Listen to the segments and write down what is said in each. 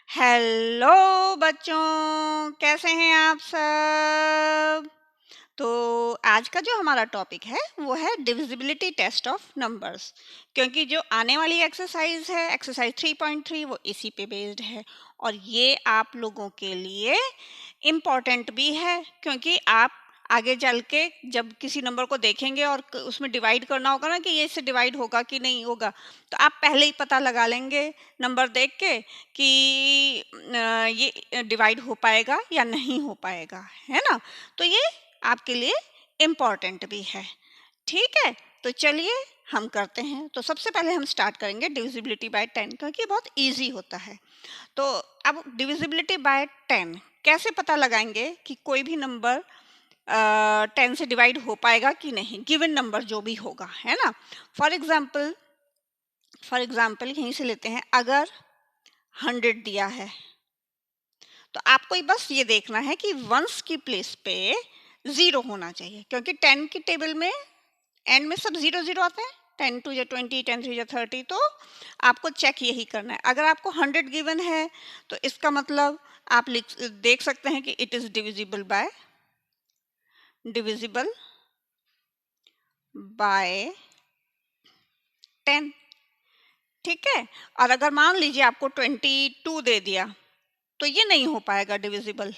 Hello बच्चों, कैसे हैं आप सब। तो आज का जो हमारा टॉपिक है वो है डिविजिबिलिटी टेस्ट ऑफ नंबर्स। क्योंकि जो आने वाली एक्सरसाइज है एक्सरसाइज 3.3 वो इसी पे बेस्ड है और ये आप लोगों के लिए इम्पॉर्टेंट भी है क्योंकि आप आगे चल के जब किसी नंबर को देखेंगे और उसमें डिवाइड करना होगा ना कि ये इससे डिवाइड होगा कि नहीं होगा, तो आप पहले ही पता लगा लेंगे नंबर देख के कि ये डिवाइड हो पाएगा या नहीं हो पाएगा, है ना। तो ये आपके लिए इम्पॉर्टेंट भी है। ठीक है, तो चलिए हम करते हैं। तो सबसे पहले हम स्टार्ट करेंगे डिविजिबिलिटी बाय 10 क्योंकि बहुत इजी होता है। तो अब डिविजिबिलिटी बाय 10 कैसे पता लगाएंगे कि कोई भी नंबर 10 से डिवाइड हो पाएगा कि नहीं, गिवन नंबर जो भी होगा, है ना। फॉर एग्जाम्पल यहीं से लेते हैं, अगर 100 दिया है तो आपको बस ये देखना है कि वंस की प्लेस पे 0 होना चाहिए क्योंकि 10 की टेबल में एंड में सब 0 0 आते हैं। 10 2 या 20, 10 3 या 30। तो आपको चेक यही करना है। अगर आपको 100 गिवन है तो इसका मतलब आप देख सकते हैं कि इट इज डिविजिबल बाय 10। ठीक है, और अगर मान लीजिए आपको 22 दे दिया तो ये नहीं हो पाएगा डिविजिबल।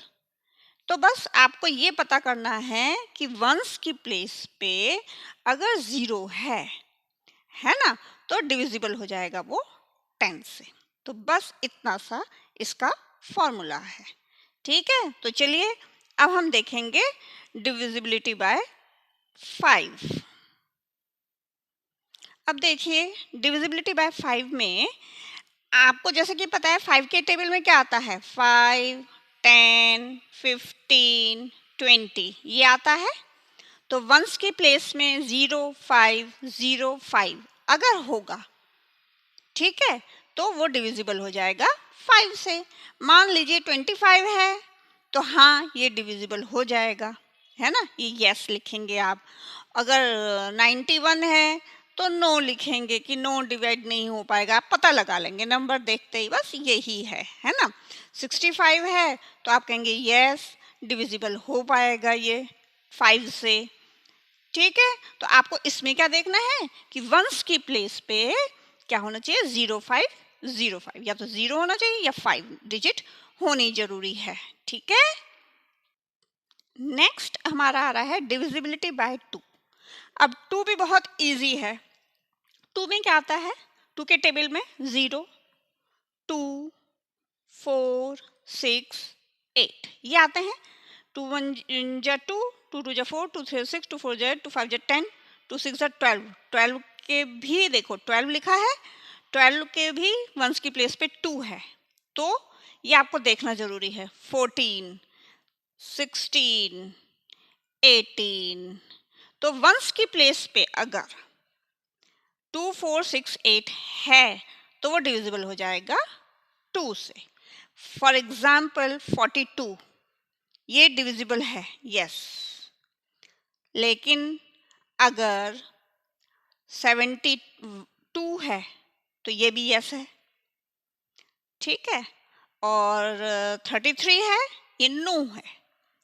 तो बस आपको ये पता करना है कि वंस की प्लेस पे अगर 0 है ना, तो डिविजिबल हो जाएगा वो 10 से। तो बस इतना सा इसका फॉर्मूला है। ठीक है, तो चलिए अब हम देखेंगे डिविजिबिलिटी बाय 5। अब देखिए डिविजिबिलिटी बाय 5 में आपको जैसे कि पता है 5 के टेबल में क्या आता है, 5 10 15 20 ये आता है। तो वंस की प्लेस में 0505 अगर होगा, ठीक है, तो वो डिविजिबल हो जाएगा 5 से। मान लीजिए 25 है तो हाँ ये डिविजिबल हो जाएगा, है ना, ये यस लिखेंगे आप। अगर 91 है तो नो लिखेंगे कि नो डिवाइड नहीं हो पाएगा। आप पता लगा लेंगे नंबर देखते ही, बस यही है ना। 65 है तो आप कहेंगे यस डिविजिबल हो पाएगा ये 5 से। ठीक है, तो आपको इसमें क्या देखना है कि वंस की प्लेस पे क्या होना चाहिए, 0505, या तो 0 होना चाहिए या 5 डिजिट होनी जरूरी है। ठीक है, नेक्स्ट हमारा आ रहा है डिविजिबिलिटी बाय 2। अब 2 भी बहुत इजी है। 2 में क्या आता है, 2 के टेबल में 0 2 4 6 8 ये आते हैं। 2 1 जा 2 2 2 जा 4 2 3 6 2 4 जा 8 2 5 जा 10 2 6 जा 12 12 के भी देखो 12 लिखा है। 12 के भी वंस की प्लेस पे 2 है, तो ये आपको देखना जरूरी है। 14 16 18, तो वंस की प्लेस पे अगर 2 4 6 8 है तो वो डिविजिबल हो जाएगा 2 से। फॉर एग्जाम्पल 42 ये डिविजिबल है, यस। लेकिन अगर 72 है तो ये भी यस है, ठीक है। और 33 है, ये नो है।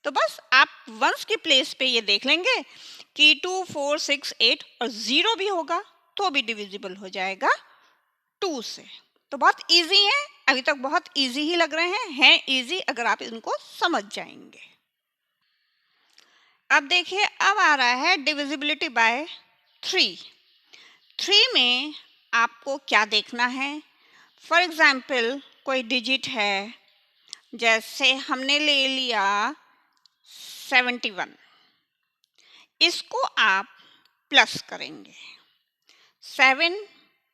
तो बस आप वंस की प्लेस पे ये देख लेंगे कि 2 4 6 8 और 0 भी होगा तो भी डिविजिबल हो जाएगा 2 से। तो बहुत इजी है, अभी तक बहुत इजी ही लग रहे हैं इजी अगर आप इनको समझ जाएंगे। अब देखिए अब आ रहा है डिविजिबिलिटी बाय 3। 3 में आपको क्या देखना है, फॉर एग्जाम्पल कोई डिजिट है, जैसे हमने ले लिया 71, इसको आप प्लस करेंगे। 7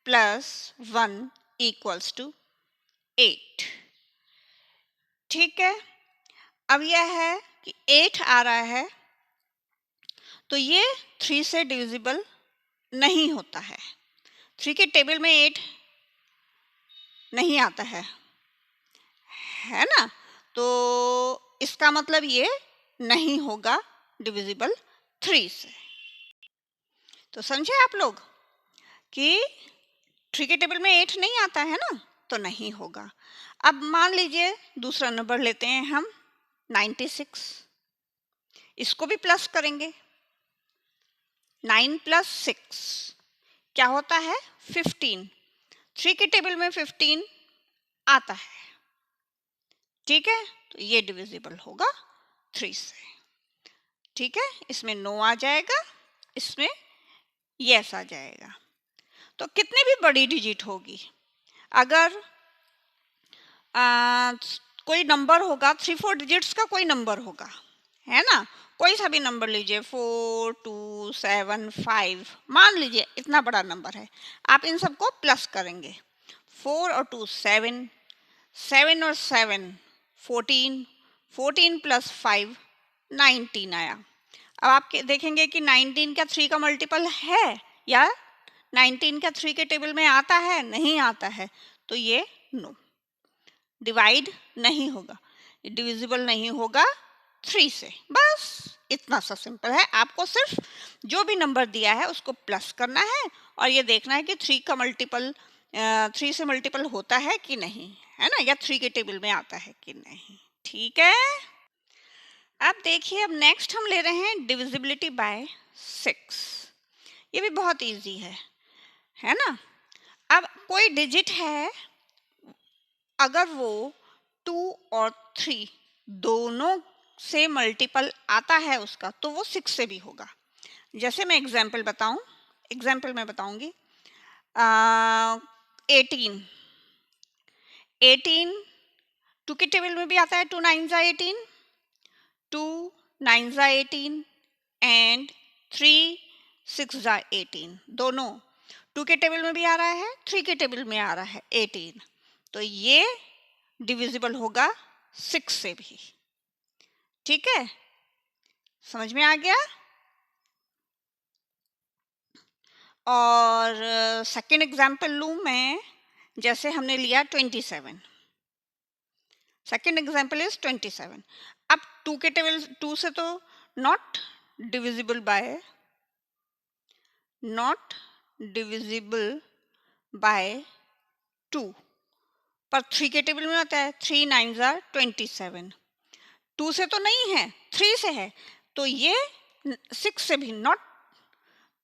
प्लस 1 इक्वल्स टू 8। ठीक है, अब यह है कि 8 आ रहा है तो ये 3 से डिविजिबल नहीं होता है। 3 के टेबल में 8 नहीं आता है ना, तो इसका मतलब ये नहीं होगा डिविजिबल 3 से। तो समझे आप लोग कि 3 के टेबल में 8 नहीं आता है ना, तो नहीं होगा। अब मान लीजिए दूसरा नंबर लेते हैं हम 96, इसको भी प्लस करेंगे। 9 + 6 क्या होता है 15। 3 के टेबल में 15 आता है, ठीक है, तो ये डिविजिबल होगा 3 से, ठीक है। इसमें नो आ जाएगा, इसमें यस आ जाएगा। तो कितनी भी बड़ी डिजिट होगी, अगर कोई नंबर होगा 3-4 डिजिट्स का, कोई नंबर होगा, है ना, कोई सा भी नंबर लीजिए 4, 2, 7, 5, मान लीजिए इतना बड़ा नंबर है, आप इन सबको प्लस करेंगे। 4 और 2 7, 7 और 7 14, 14 + 5 19 आया। अब आप देखेंगे कि 19 का 3 का मल्टीपल है या 19 का 3 के टेबल में आता है, नहीं आता है, तो ये नो, डिवाइड नहीं होगा, डिविजिबल नहीं होगा 3 से। बस इतना सा सिंपल है। आपको सिर्फ जो भी नंबर दिया है उसको प्लस करना है और ये देखना है कि 3 का मल्टीपल 3 से मल्टीपल होता है कि नहीं, है ना, या 3 के टेबल में आता है कि नहीं, ठीक है। अब देखिए, अब नेक्स्ट हम ले रहे हैं डिविजिबिलिटी बाय 6। ये भी बहुत इजी है ना। अब कोई डिजिट है, अगर वो 2 और 3 दोनों से मल्टीपल आता है उसका, तो वो 6 से भी होगा। जैसे मैं एग्जाम्पल मैं बताऊंगी। 18 2 के टेबल में भी आता है, 2 9 18, 2 9 18 एंड 3 6 18, दोनों 2 के टेबल में भी आ रहा है, 3 के टेबल में आ रहा है 18, तो ये डिविजिबल होगा 6 से भी, ठीक है, समझ में आ गया। और सेकंड एग्जाम्पल लूँ मैं, जैसे हमने लिया 27, सेकंड एग्जाम्पल इज 27। अब 2 के टेबल 2 से तो नॉट डिविजिबल बाय 2, पर 3 के टेबल में होता है, 3 9 27, 2 से तो नहीं है, 3 से है, तो ये 6 से भी नॉट,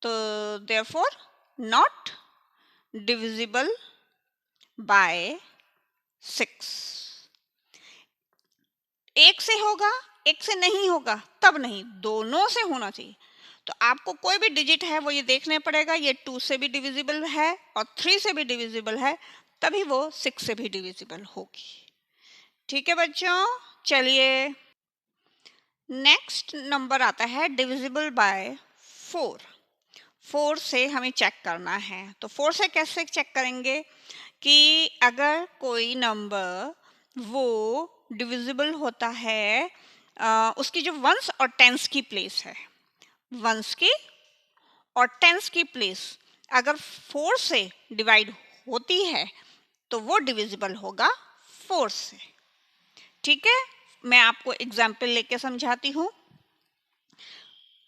तो देयरफॉर नॉट डिविजिबल बाय 6। एक से होगा, एक से नहीं होगा, तब नहीं, दोनों से होना चाहिए। तो आपको कोई भी डिजिट है वो ये देखने पड़ेगा, ये 2 से भी डिविजिबल है और 3 से भी डिविजिबल है, तभी वो 6 से भी डिविजिबल होगी, ठीक है बच्चों। चलिए, नेक्स्ट नंबर आता है डिविजिबल बाय 4। 4 से हमें चेक करना है, तो 4 से कैसे चेक करेंगे कि अगर कोई नंबर वो डिविजिबल होता है, उसकी जो वंस और टेंस की प्लेस है, वंस की और टेंस की प्लेस अगर 4 से डिवाइड होती है तो वो डिविजिबल होगा 4 से, ठीक है। मैं आपको एग्जाम्पल लेके समझाती हूँ।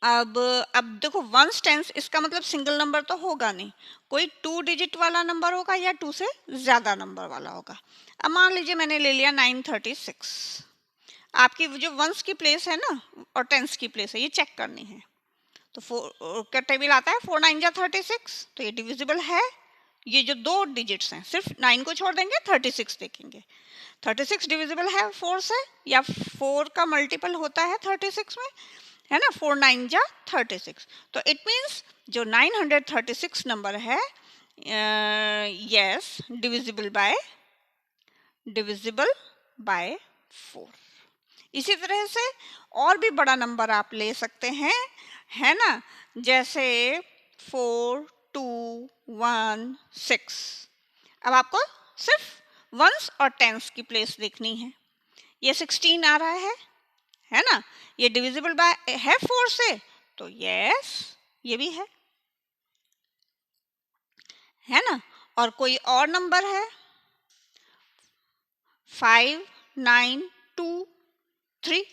अब देखो, वंस टेंस, इसका मतलब सिंगल नंबर तो होगा नहीं, कोई 2 डिजिट वाला नंबर होगा या 2 से ज्यादा नंबर वाला होगा। अब मान लीजिए मैंने ले लिया 936, आपकी जो वंस की प्लेस है ना और टेंस की प्लेस है, ये चेक करनी है। तो 4 का टेबल आता है, 4 9 36, तो ये डिविजिबल है। ये जो 2 डिजिट्स हैं, सिर्फ 9 को छोड़ देंगे, 36 देखेंगे, 36 डिविजिबल है 4 से, या 4 का मल्टीपल होता है 36 में, है ना, 4 9 36, तो इट मीन्स जो 936 नंबर है, यस, डिविजिबल बाय 4। इसी तरह से और भी बड़ा नंबर आप ले सकते हैं, है ना, जैसे 4 2 1 6। अब आपको सिर्फ वंस और टेंस की प्लेस देखनी है। ये 16 आ रहा है ना, ये डिविजिबल बाय है 4 से, तो यस, ये भी है ना। और कोई और नंबर है 5 9 2 3,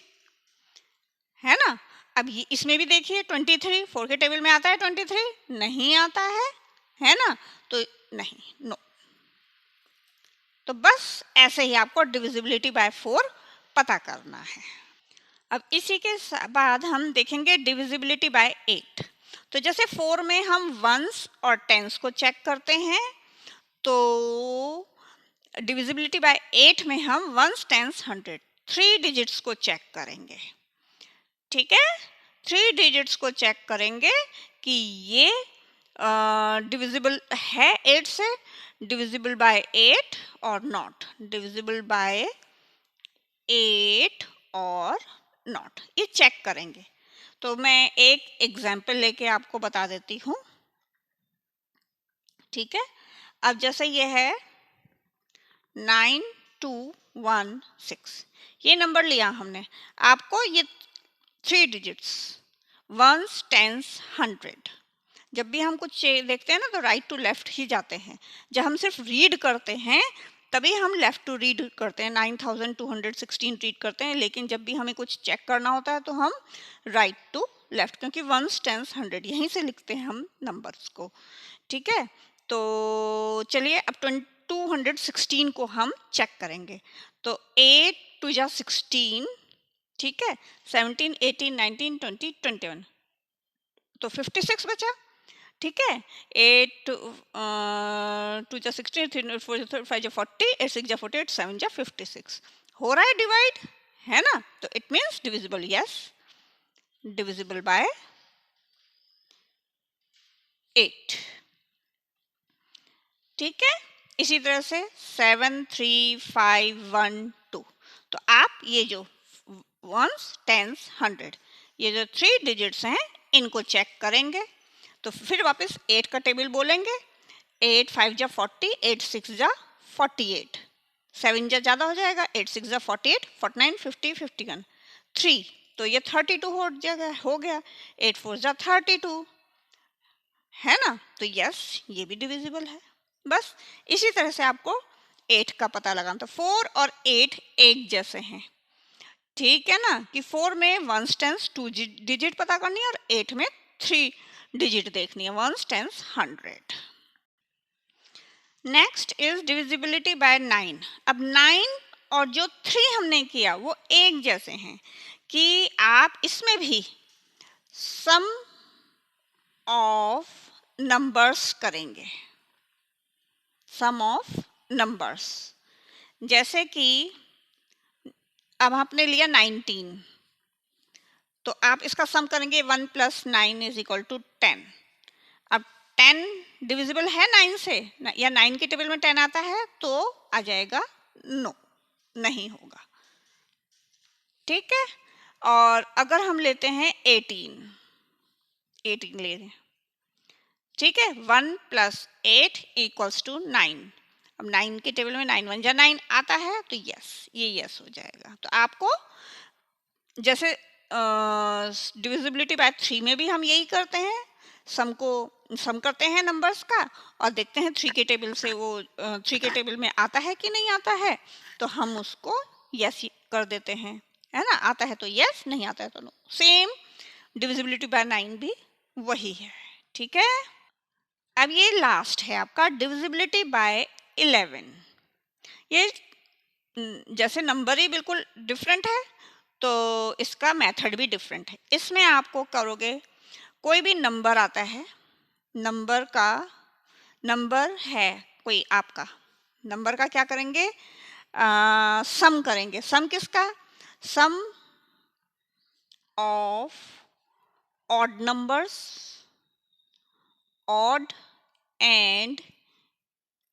है ना। अब ये इसमें भी देखिए 23, 4 के टेबल में आता है 23, नहीं आता है ना, तो नहीं, नो। तो बस ऐसे ही आपको डिविजिबिलिटी बाय 4 पता करना है। अब इसी के बाद हम देखेंगे डिविजिबिलिटी बाय 8। तो जैसे 4 में हम वंस और टेंस को चेक करते हैं, तो डिविजिबिलिटी बाय 8 में हम वंस टेंस 100 3 डिजिट्स को चेक करेंगे। ठीक है, 3 डिजिट्स को चेक करेंगे कि ये डिविजिबल है 8 से, डिविजिबल बाय 8 और नॉट, डिविजिबल बाय 8 और नॉट, ये चेक करेंगे। तो मैं एक एग्जाम्पल लेके आपको बता देती हूँ। ठीक है, अब जैसे ये है 9216, ये नंबर लिया हमने। आपको ये 3 डिजिट्स वंस टेंस 100, जब भी हम कुछ देखते हैं ना तो राइट टू लेफ्ट ही जाते हैं। जब हम सिर्फ रीड करते हैं तभी हम लेफ्ट टू रीड करते हैं, 9216 रीड करते हैं, लेकिन जब भी हमें कुछ चेक करना होता है तो हम राइट टू लेफ्ट, क्योंकि वंस टेंस 100 यहीं से लिखते हैं हम नंबर्स को। ठीक है, तो चलिए अब 216 को हम चेक करेंगे। तो 8 टू जा 16, ठीक है, 17 18 19 20 21, तो 56 बचा। ठीक है, 8 टू जा 16, 3 4 जा 5 जा 40, 8 6 जा 48, 7 जा 56, हो रहा है डिवाइड, है ना? तो it means divisible, yes, divisible by 8। ठीक है, इसी तरह से 7 3 5 1 2, तो आप ये जो वंस टेंस 100, ये जो 3 डिजिट्स हैं इनको चेक करेंगे। तो फिर वापस 8 का टेबल बोलेंगे, 8 5 जा 40, 8 6 जा 48, 7 जा ज़्यादा हो जाएगा, 8 6 जा 48, 49 50 51, 3, तो ये 32 हो गया, 8 4 जा 32, है ना? तो यस, ये भी डिविजिबल है। बस इसी तरह से आपको 8 का पता लगाना। तो 4 और 8 एक जैसे हैं। ठीक है ना, कि 4 में वंस टेंस 2 डिजिट पता करनी है और 8 में 3 डिजिट देखनी है, ones tens 100। Next is divisibility bye 9। अब 9 और जो 3 हमने किया वो एक जैसे हैं, कि आप इसमें भी सम ऑफ नंबर्स करेंगे, सम ऑफ नंबर्स। जैसे कि अब आपने लिया 19, तो आप इसका सम करेंगे 1 + 9 = 10। अब 10 डिविजिबल है 9 से, या 9 के टेबल में 10 आता है तो आ जाएगा नो, नहीं होगा। ठीक है, और अगर हम लेते हैं 18 ले रहे हैं, ठीक है, 1 + 8 = 9। अब 9 के टेबल में 9 1 जा 9 आता है तो यस, ये यस हो जाएगा। तो आपको जैसे डिविजिबिलिटी बाय 3 में भी हम यही करते हैं, सम करते हैं नंबर्स का और देखते हैं 3 के टेबल से वो 3 के टेबल में आता है कि नहीं आता है, तो हम उसको यस कर देते हैं, है ना? आता है तो यस, नहीं आता है तो नो। सेम डिविजिबिलिटी बाय 9 भी वही है। ठीक है, अब ये लास्ट है आपका डिविजिबिलिटी बाय 11। ये जैसे नंबर ही बिल्कुल डिफरेंट है तो इसका मेथड भी डिफरेंट है। इसमें आपको करोगे, कोई भी नंबर आता है, नंबर है कोई आपका, नंबर का क्या करेंगे, सम करेंगे। सम किसका? Sum of odd numbers, odd and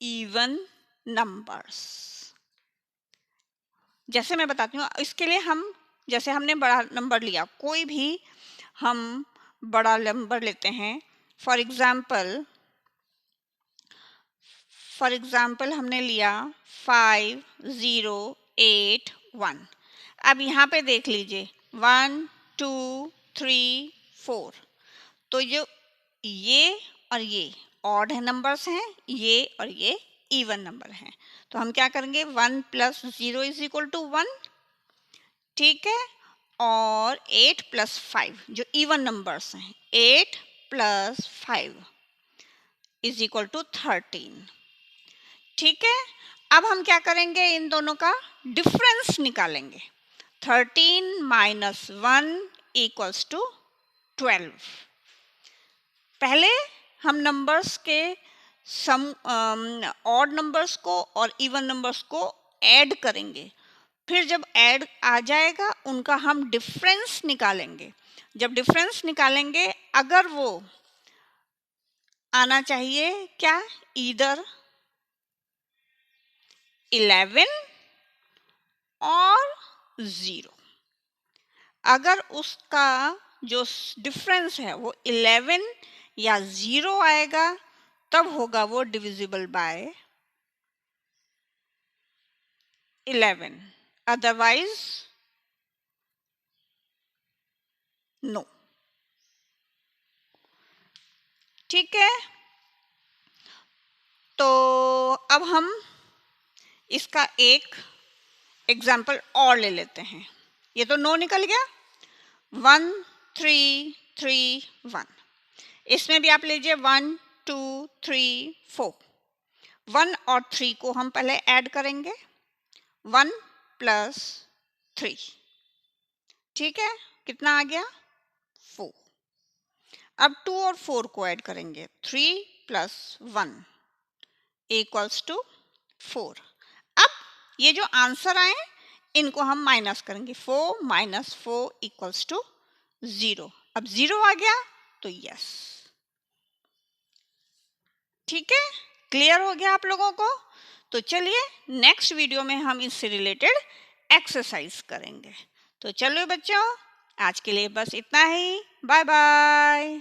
even numbers. जैसे मैं बताती हूँ, इसके लिए हम, जैसे हमने बड़ा नंबर लिया, कोई भी हम बड़ा नंबर लेते हैं, फॉर एग्जाम्पल हमने लिया 5081। अब यहाँ पे देख लीजिए 1 2 3 4, तो जो ये और ये ऑड है नंबर्स हैं, ये और ये इवन नंबर हैं। तो हम क्या करेंगे, 1 + 0 = 1, ठीक है, और 8 + 5 जो इवन नंबर्स हैं, 8 + 5 = 13। ठीक है, अब हम क्या करेंगे, इन दोनों का डिफरेंस निकालेंगे। 13 माइनस 1 इक्वल्स टू 12। पहले हम नंबर्स के सम ऑड नंबर्स को और इवन नंबर्स को ऐड करेंगे, फिर जब ऐड आ जाएगा उनका हम डिफरेंस निकालेंगे। जब डिफरेंस निकालेंगे अगर वो आना चाहिए क्या, ईदर 11 और 0। अगर उसका जो डिफरेंस है वो 11 या 0 आएगा तब होगा वो डिविजिबल बाय 11, अदरवाइज नो। ठीक है, तो अब हम इसका एक एग्जाम्पल और ले लेते हैं। ये तो 9 निकल गया, 1 3 3 1। इसमें भी आप लीजिए 1 2 3 4। 1 और 3 को हम पहले ऐड करेंगे, 1 प्लस 3। ठीक है, कितना आ गया, 4। अब 2 और 4 को ऐड करेंगे, 3 प्लस 1 इक्वल्स टू 4। अब ये जो आंसर आए इनको हम माइनस करेंगे, 4 माइनस 4 इक्वल्स टू 0। अब 0 आ गया तो यस। ठीक है, क्लियर हो गया आप लोगों को? तो चलिए नेक्स्ट वीडियो में हम इससे रिलेटेड एक्सरसाइज करेंगे। तो चलो बच्चों, आज के लिए बस इतना ही। Bye bye.